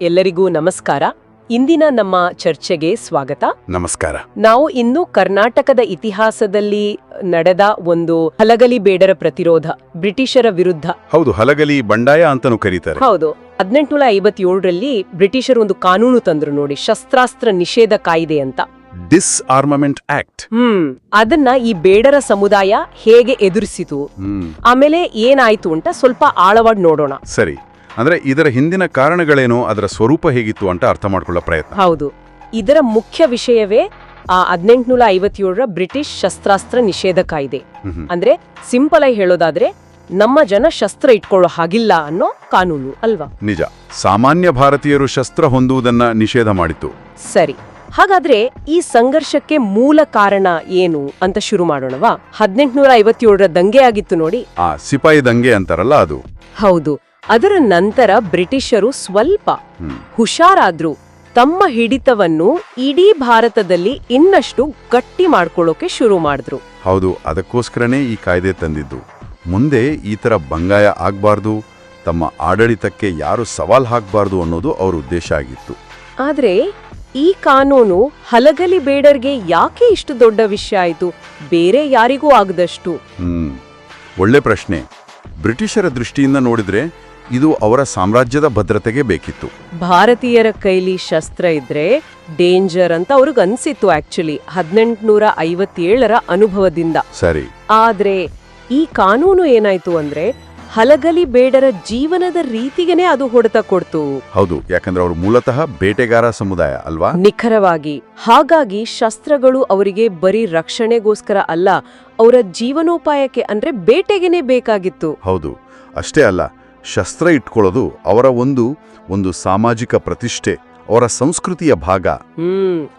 ಎಲ್ಲರಿಗೂ ನಮಸ್ಕಾರ. ಇಂದಿನ ನಮ್ಮ ಚರ್ಚೆಗೆ ಸ್ವಾಗತ. ನಮಸ್ಕಾರ. ನಾವು ಇನ್ನು ಕರ್ನಾಟಕದ ಇತಿಹಾಸದಲ್ಲಿ ನಡೆದ ಒಂದು ಹಲಗಲಿ ಬೇಡರ ಪ್ರತಿರೋಧ, ಬ್ರಿಟಿಷರ ವಿರುದ್ಧ. ಹೌದು, ಹಲಗಲಿ ಬಂಡಾಯ ಅಂತಾನೂ ಕರೀತಾರೆ. ಹೌದು, 1857ರಲ್ಲಿ ಬ್ರಿಟಿಷರು ಒಂದು ಕಾನೂನು ತಂದ್ರು ನೋಡಿ, ಶಸ್ತ್ರಾಸ್ತ್ರ ನಿಷೇಧ ಕಾಯ್ದೆ ಅಂತ. ಡಿಸ್ಆರ್ಮಮೆಂಟ್ ಆಕ್ಟ್. ಅದನ್ನ ಈ ಬೇಡರ ಸಮುದಾಯ ಹೇಗೆ ಎದುರಿಸಿತು, ಆಮೇಲೆ ಏನಾಯ್ತು ಅಂತ ಸ್ವಲ್ಪ ಆಳವಾಗಿ ನೋಡೋಣ. ಸರಿ, ಅಂದ್ರೆ ಇದರ ಹಿಂದಿನ ಕಾರಣಗಳೇನು, ಅದರ ಸ್ವರೂಪ ಹೇಗಿತ್ತು ಅಂತ ಅರ್ಥ ಮಾಡ್ಕೊಳ್ಳೋ ಪ್ರಯತ್ನ. ಹೌದು, ಇದರ ಮುಖ್ಯ ವಿಷಯವೇ 1857ರ ಬ್ರಿಟಿಷ್ ಶಸ್ತ್ರಾಸ್ತ್ರ ನಿಷೇಧ ಕಾಯ್ದೆ. ಅಂದ್ರೆ ಸಿಂಪಲ್ ಆಗಿ ಹೇಳೋದಾದ್ರೆ, ನಮ್ಮ ಜನ ಶಸ್ತ್ರ ಇಟ್ಕೊಳ್ಳೋ ಹಾಗಿಲ್ಲ ಅನ್ನೋ ಕಾನೂನು ಅಲ್ವಾ? ನಿಜ, ಸಾಮಾನ್ಯ ಭಾರತೀಯರು ಶಸ್ತ್ರ ಹೊಂದುವುದನ್ನ ನಿಷೇಧ ಮಾಡಿತು. ಸರಿ, ಹಾಗಾದ್ರೆ ಈ ಸಂಘರ್ಷಕ್ಕೆ ಮೂಲ ಕಾರಣ ಏನು ಅಂತ ಶುರು ಮಾಡೋಣವಾ? 1857ರ ದಂಗೆ ಆಗಿತ್ತು ನೋಡಿ, ಸಿಪಾಯಿ ದಂಗೆ ಅಂತಾರಲ್ಲ ಅದು. ಹೌದು, ಅದರ ನಂತರ ಬ್ರಿಟಿಷರು ಸ್ವಲ್ಪ ಹುಷಾರಾದ್ರು. ತಮ್ಮ ಹಿಡಿತವನ್ನು ಇಡೀ ಭಾರತದಲ್ಲಿ ಇನ್ನಷ್ಟು ಗಟ್ಟಿ ಮಾಡ್ಕೊಳ್ಳೋಕೆ ಶುರು ಮಾಡಿದ್ರು. ಹೌದು, ಅದಕ್ಕೋಸ್ಕರನೇ ಈ ಕಾಯ್ದೆ ತಂದಿದ್ದು. ಮುಂದೆ ಈ ತರ ಬಂಗಾಯ ಆಗ್ಬಾರ್ದು, ತಮ್ಮ ಆಡಳಿತಕ್ಕೆ ಯಾರು ಸವಾಲ್ ಹಾಕ್ಬಾರ್ದು ಅನ್ನೋದು ಅವ್ರ ಉದ್ದೇಶ ಆಗಿತ್ತು. ಆದ್ರೆ ಈ ಕಾನೂನು ಹಲಗಲಿ ಬೇಡರ್ಗೆ ಯಾಕೆ ಇಷ್ಟು ದೊಡ್ಡ ವಿಷಯ ಆಯ್ತು, ಬೇರೆ ಯಾರಿಗೂ ಆಗದಷ್ಟು? ಒಳ್ಳೆ ಪ್ರಶ್ನೆ. ಬ್ರಿಟಿಷರ ದೃಷ್ಟಿಯಿಂದ ನೋಡಿದ್ರೆ ಇದು ಅವರ ಸಾಮ್ರಾಜ್ಯದ ಭದ್ರತೆಗೆ ಬೇಕಿತ್ತು. ಭಾರತೀಯರ ಕೈಲಿ ಶಸ್ತ್ರ ಇದ್ರೆ ಡೇಂಜರ್ ಅಂತ ಅವ್ರಿಗೆ ಅನ್ಸಿತ್ತು ಆಕ್ಚುಲಿ, 1857ರ ಅನುಭವದಿಂದ. ಸರಿ, ಆದ್ರೆ ಈ ಕಾನೂನು ಏನಾಯ್ತು ಅಂದ್ರೆ ಹಲಗಲಿ ಬೇಡರ ಜೀವನದ ರೀತಿಗೆನೆ ಅದು ಹೊಡೆತ ಕೊಡ್ತು. ಹೌದು, ಯಾಕಂದ್ರೆ ಅವರು ಮೂಲತಃ ಬೇಟೆಗಾರ ಸಮುದಾಯ ಅಲ್ವಾ? ನಿಖರವಾಗಿ. ಹಾಗಾಗಿ ಶಸ್ತ್ರಗಳು ಅವರಿಗೆ ಬರೀ ರಕ್ಷಣೆಗೋಸ್ಕರ ಅಲ್ಲ, ಅವರ ಜೀವನೋಪಾಯಕ್ಕೆ ಅಂದ್ರೆ ಬೇಟೆಗೆನೆ ಬೇಕಾಗಿತ್ತು. ಹೌದು, ಅಷ್ಟೇ ಅಲ್ಲ, ಶಸ್ತ್ರ ಇಟ್ಕೊಳ್ಳೋದು ಅವರ ಒಂದು ಸಾಮಾಜಿಕ ಪ್ರತಿಷ್ಠೆ, ಅವರ ಸಂಸ್ಕೃತಿಯ ಭಾಗ.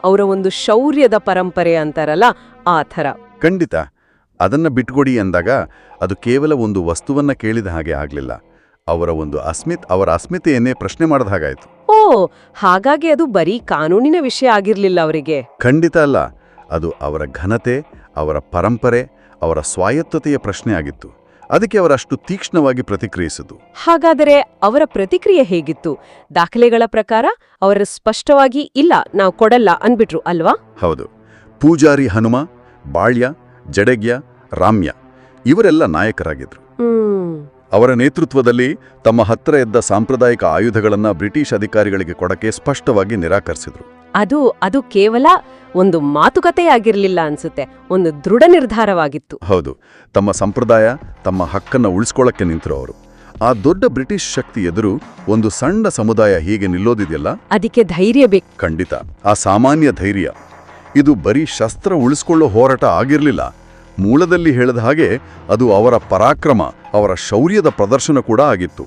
ಅವರ ಒಂದು ಶೌರ್ಯದ ಪರಂಪರೆ ಅಂತಾರಲ್ಲ, ಆ ಥರ. ಖಂಡಿತ. ಅದನ್ನ ಬಿಟ್ಕೊಡಿ ಎಂದಾಗ ಅದು ಕೇವಲ ಒಂದು ವಸ್ತುವನ್ನ ಕೇಳಿದ ಹಾಗೆ ಆಗ್ಲಿಲ್ಲ, ಅವರ ಅಸ್ಮಿತೆಯನ್ನೇ ಪ್ರಶ್ನೆ ಮಾಡಿದ ಹಾಗಾಯ್ತು. ಓ, ಹಾಗಾಗಿ ಅದು ಬರೀ ಕಾನೂನಿನ ವಿಷಯ ಆಗಿರ್ಲಿಲ್ಲ ಅವರಿಗೆ. ಖಂಡಿತ ಅಲ್ಲ, ಅದು ಅವರ ಘನತೆ, ಅವರ ಪರಂಪರೆ, ಅವರ ಸ್ವಾಯತ್ತತೆಯ ಪ್ರಶ್ನೆ ಆಗಿತ್ತು. ಅದಕ್ಕೆ ಅವರಷ್ಟು ತೀಕ್ಷ್ಣವಾಗಿ ಪ್ರತಿಕ್ರಿಯಿಸಿತು. ಹಾಗಾದರೆ ಅವರ ಪ್ರತಿಕ್ರಿಯೆ ಹೇಗಿತ್ತು? ದಾಖಲೆಗಳ ಪ್ರಕಾರ ಅವರ ಸ್ಪಷ್ಟವಾಗಿ ಇಲ್ಲ, ನಾವು ಕೊಡಲ್ಲ ಅನ್ಬಿಟ್ರು ಅಲ್ವಾ? ಹೌದು. ಪೂಜಾರಿ ಹನುಮ, ಬಾಳ್ಯ, ಜಡೆಗ್ಯ, ರಾಮ್ಯ ಇವರೆಲ್ಲ ನಾಯಕರಾಗಿದ್ರು. ಅವರ ನೇತೃತ್ವದಲ್ಲಿ ತಮ್ಮ ಹತ್ತಿರ ಇದ್ದ ಸಾಂಪ್ರದಾಯಿಕ ಆಯುಧಗಳನ್ನ ಬ್ರಿಟಿಷ್ ಅಧಿಕಾರಿಗಳಿಗೆ ಕೊಡಕ್ಕೆ ಸ್ಪಷ್ಟವಾಗಿ ನಿರಾಕರಿಸಿದ್ರು. ಅದು ಕೇವಲ ಒಂದು ಮಾತುಕತೆಯಾಗಿರ್ಲಿಲ್ಲ ಅನ್ಸುತ್ತೆ, ಒಂದು ದೃಢ ನಿರ್ಧಾರವಾಗಿತ್ತು. ಹೌದು, ತಮ್ಮ ಸಂಪ್ರದಾಯ, ತಮ್ಮ ಹಕ್ಕನ್ನ ಉಳಿಸ್ಕೊಳ್ಳಕ್ಕೆ ನಿಂತರು ಅವರು. ಆ ದೊಡ್ಡ ಬ್ರಿಟಿಷ್ ಶಕ್ತಿ ಎದುರು ಒಂದು ಸಣ್ಣ ಸಮುದಾಯ ಹೀಗೆ ನಿಲ್ಲೋದಿದೆಯಲ್ಲ, ಅದಕ್ಕೆ ಧೈರ್ಯ ಬೇಕು. ಖಂಡಿತ, ಆ ಸಾಮಾನ್ಯ ಧೈರ್ಯ. ಇದು ಬರೀ ಶಸ್ತ್ರ ಉಳಿಸ್ಕೊಳ್ಳೋ ಹೋರಾಟ ಆಗಿರ್ಲಿಲ್ಲ. ಮೂಲದಲ್ಲಿ ಹೇಳಿದ ಹಾಗೆ ಅದು ಅವರ ಪರಾಕ್ರಮ, ಅವರ ಶೌರ್ಯದ ಪ್ರದರ್ಶನ ಕೂಡ ಆಗಿತ್ತು.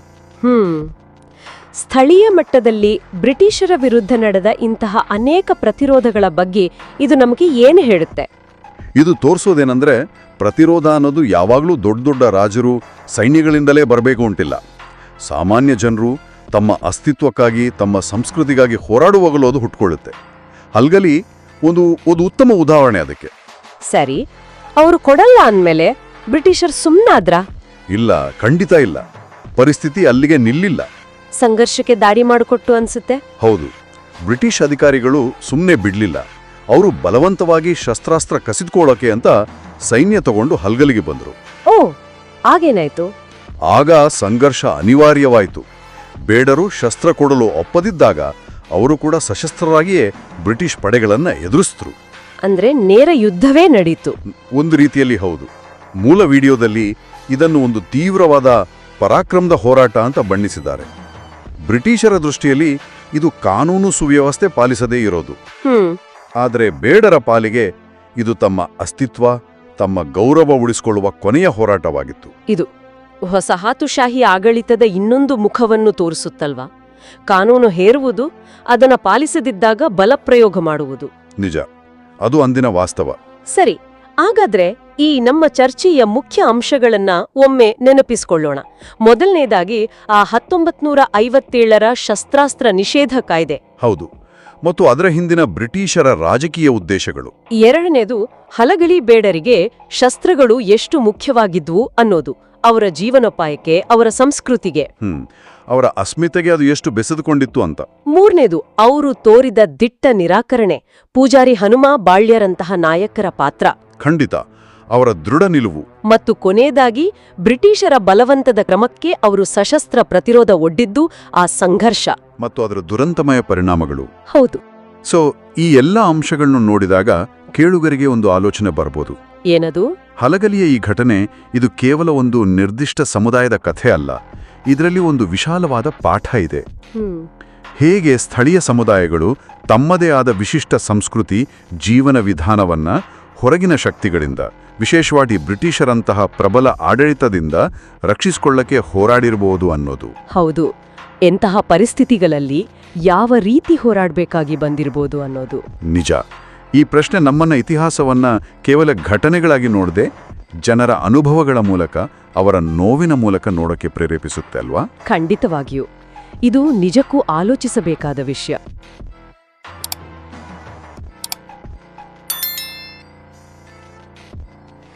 ಸ್ಥಳೀಯ ಮಟ್ಟದಲ್ಲಿ ಬ್ರಿಟಿಷರ ವಿರುದ್ಧ ನಡೆದ ಇಂತಹ ಅನೇಕ ಪ್ರತಿರೋಧಗಳ ಬಗ್ಗೆ ಇದು ನಮಗೆ ಏನು ಹೇಳುತ್ತೆ? ಇದು ತೋರಿಸೋದೇನೆಂದ್ರೆ, ಪ್ರತಿರೋಧ ಅನ್ನೋದು ಯಾವಾಗಲೂ ದೊಡ್ಡ ದೊಡ್ಡ ರಾಜರು, ಸೈನ್ಯಗಳಿಂದಲೇ ಬರಬೇಕು ಅಂತಿಲ್ಲ. ಸಾಮಾನ್ಯ ಜನರು ತಮ್ಮ ಅಸ್ತಿತ್ವಕ್ಕಾಗಿ, ತಮ್ಮ ಸಂಸ್ಕೃತಿಗಾಗಿ ಹೋರಾಡುವಾಗಲೂ ಅದು ಹುಟ್ಕೊಳ್ಳುತ್ತೆ. ಹಲ್ಗಲಿ ಒಂದು ಉತ್ತಮ ಉದಾಹರಣೆ ಅದಕ್ಕೆ. ಸರಿ, ಅವರು ಕೊಡಲ್ಲ ಅಂದ್ಮೇಲೆ ಬ್ರಿಟಿಷರ್ ಸುಮ್ಮನಾದ್ರ? ಇಲ್ಲ, ಖಂಡಿತ ಇಲ್ಲ. ಪರಿಸ್ಥಿತಿ ಅಲ್ಲಿಗೆ ನಿಲ್ಲಿಲ್ಲ, ಸಂಘರ್ಷಕ್ಕೆ ದಾರಿ ಮಾಡಿಕೊಟ್ಟು ಅನ್ಸುತ್ತೆ. ಹೌದು, ಬ್ರಿಟಿಷ್ ಅಧಿಕಾರಿಗಳು ಸುಮ್ಮನೆ ಬಿಡ್ಲಿಲ್ಲ. ಅವರು ಬಲವಂತವಾಗಿ ಶಸ್ತ್ರಾಸ್ತ್ರ ಕಸಿದುಕೊಳ್ಳೋಕೆ ಅಂತ ಸೈನ್ಯ ತಗೊಂಡು ಹಲ್ಗಲಿಗೆ ಬಂದರು. ಓ, ಆಗೇನಾಯ್ತು? ಆಗ ಸಂಘರ್ಷ ಅನಿವಾರ್ಯವಾಯಿತು. ಬೇಡರು ಶಸ್ತ್ರ ಕೊಡಲು ಒಪ್ಪದಿದ್ದಾಗ ಅವರು ಕೂಡ ಸಶಸ್ತ್ರರಾಗಿಯೇ ಬ್ರಿಟಿಷ್ ಪಡೆಗಳನ್ನ ಎದುರಿಸಿದ್ರು. ಅಂದ್ರೆ ನೇರ ಯುದ್ಧವೇ ನಡೀತು. ಒಂದು ರೀತಿಯಲ್ಲಿ ಹೌದು. ಮೂಲ ವಿಡಿಯೋದಲ್ಲಿ ಇದನ್ನು ಒಂದು ತೀವ್ರವಾದ ಪರಾಕ್ರಮದ ಹೋರಾಟ ಅಂತ ಬಣ್ಣಿಸಿದ್ದಾರೆ. ಬ್ರಿಟಿಷರ ದೃಷ್ಟಿಯಲ್ಲಿ ಇದು ಕಾನೂನು ಸುವ್ಯವಸ್ಥೆ ಪಾಲಿಸದೇ ಇರೋದು. ಆದರೆ ಬೇಡರ ಪಾಲಿಗೆ ಇದು ತಮ್ಮ ಅಸ್ತಿತ್ವ, ತಮ್ಮ ಗೌರವ ಉಳಿಸಿಕೊಳ್ಳುವ ಕೊನೆಯ ಹೋರಾಟವಾಗಿತ್ತು. ಇದು ವಸಾಹತುಶಾಹಿ ಆಡಳಿತದ ಇನ್ನೊಂದು ಮುಖವನ್ನು ತೋರಿಸುತ್ತಲ್ವಾ? ಕಾನೂನು ಹೇರುವುದು, ಅದನ್ನ ಪಾಲಿಸದಿದ್ದಾಗ ಬಲಪ್ರಯೋಗ ಮಾಡುವುದು. ನಿಜ, ಅದು ಅಂದಿನ ವಾಸ್ತವ. ಸರಿ, ಹಾಗಾದ್ರೆ ಈ ನಮ್ಮ ಚರ್ಚೆಯ ಮುಖ್ಯ ಅಂಶಗಳನ್ನ ಒಮ್ಮೆ ನೆನಪಿಸಿಕೊಳ್ಳೋಣ. ಮೊದಲನೇದಾಗಿ 1957ರ ಶಸ್ತ್ರಾಸ್ತ್ರ ನಿಷೇಧ ಕಾಯ್ದೆ. ಹೌದು, ಮತ್ತು ಅದರ ಹಿಂದಿನ ಬ್ರಿಟಿಷರ ರಾಜಕೀಯ ಉದ್ದೇಶಗಳು. ಎರಡನೇದು ಹಲಗಲಿ ಬೇಡರಿಗೆ ಶಸ್ತ್ರಗಳು ಎಷ್ಟು ಮುಖ್ಯವಾಗಿದ್ವು ಅನ್ನೋದು, ಅವರ ಜೀವನೋಪಾಯಕ್ಕೆ, ಅವರ ಸಂಸ್ಕೃತಿಗೆ. ಅವರ ಅಸ್ಮಿತೆಗೆ ಅದು ಎಷ್ಟು ಬೆಸೆದುಕೊಂಡಿತ್ತು ಅಂತ. ಮೂರನೇದು, ಅವರು ತೋರಿದ ದಿಟ್ಟ ನಿರಾಕರಣೆ. ಪೂಜಾರಿ ಹನುಮ ಬಾಳ್ಯರಂತಹ ನಾಯಕರ ಪಾತ್ರ. ಖಂಡಿತ, ಅವರ ದೃಢ ನಿಲುವು. ಮತ್ತು ಕೊನೆಯದಾಗಿ ಬ್ರಿಟಿಷರ ಬಲವಂತದ ಕ್ರಮಕ್ಕೆ ಅವರು ಸಶಸ್ತ್ರ ಪ್ರತಿರೋಧ ಒಡ್ಡಿದ್ದು, ಆ ಸಂಘರ್ಷ ಮತ್ತು ಅದರ ದುರಂತಮಯ ಪರಿಣಾಮಗಳು. ಹೌದು. ಸೊ ಈ ಎಲ್ಲ ಅಂಶಗಳನ್ನು ನೋಡಿದಾಗ ಕೇಳುಗರಿಗೆ ಒಂದು ಆಲೋಚನೆ ಬರ್ಬೋದು. ಏನದು? ಹಲಗಲಿಯ ಈ ಘಟನೆ ಇದು ಕೇವಲ ಒಂದು ನಿರ್ದಿಷ್ಟ ಸಮುದಾಯದ ಕಥೆ ಅಲ್ಲ, ಇದರಲ್ಲಿ ಒಂದು ವಿಶಾಲವಾದ ಪಾಠ ಇದೆ. ಹೇಗೆ ಸ್ಥಳೀಯ ಸಮುದಾಯಗಳು ತಮ್ಮದೇ ಆದ ವಿಶಿಷ್ಟ ಸಂಸ್ಕೃತಿ, ಜೀವನ ವಿಧಾನವನ್ನ ಹೊರಗಿನ ಶಕ್ತಿಗಳಿಂದ, ವಿಶೇಷವಾಗಿ ಬ್ರಿಟಿಷರಂತಹ ಪ್ರಬಲ ಆಡಳಿತದಿಂದ ರಕ್ಷಿಸಿಕೊಳ್ಳಕ್ಕೆ ಹೋರಾಡಿರಬಹುದು ಅನ್ನೋದು. ಹೌದು. ಎಂತಹ ಪರಿಸ್ಥಿತಿಗಳಲ್ಲಿ ಯಾವ ರೀತಿ ಹೋರಾಡಬೇಕಾಗಿ ಬಂದಿರಬಹುದು ಅನ್ನೋದು ನಿಜ. ಈ ಪ್ರಶ್ನೆ ನಮ್ಮನ್ನ ಇತಿಹಾಸವನ್ನ ಕೇವಲ ಘಟನೆಗಳಾಗಿ ನೋಡದೆ ಜನರ ಅನುಭವಗಳ ಮೂಲಕ, ಅವರ ನೋವಿನ ಮೂಲಕ ನೋಡಕ್ಕೆ ಪ್ರೇರೇಪಿಸುತ್ತೆ ಅಲ್ವಾ? ಖಂಡಿತವಾಗಿಯೂ. ಇದು ನಿಜಕ್ಕೂ ಆಲೋಚಿಸಬೇಕಾದ ವಿಷಯ.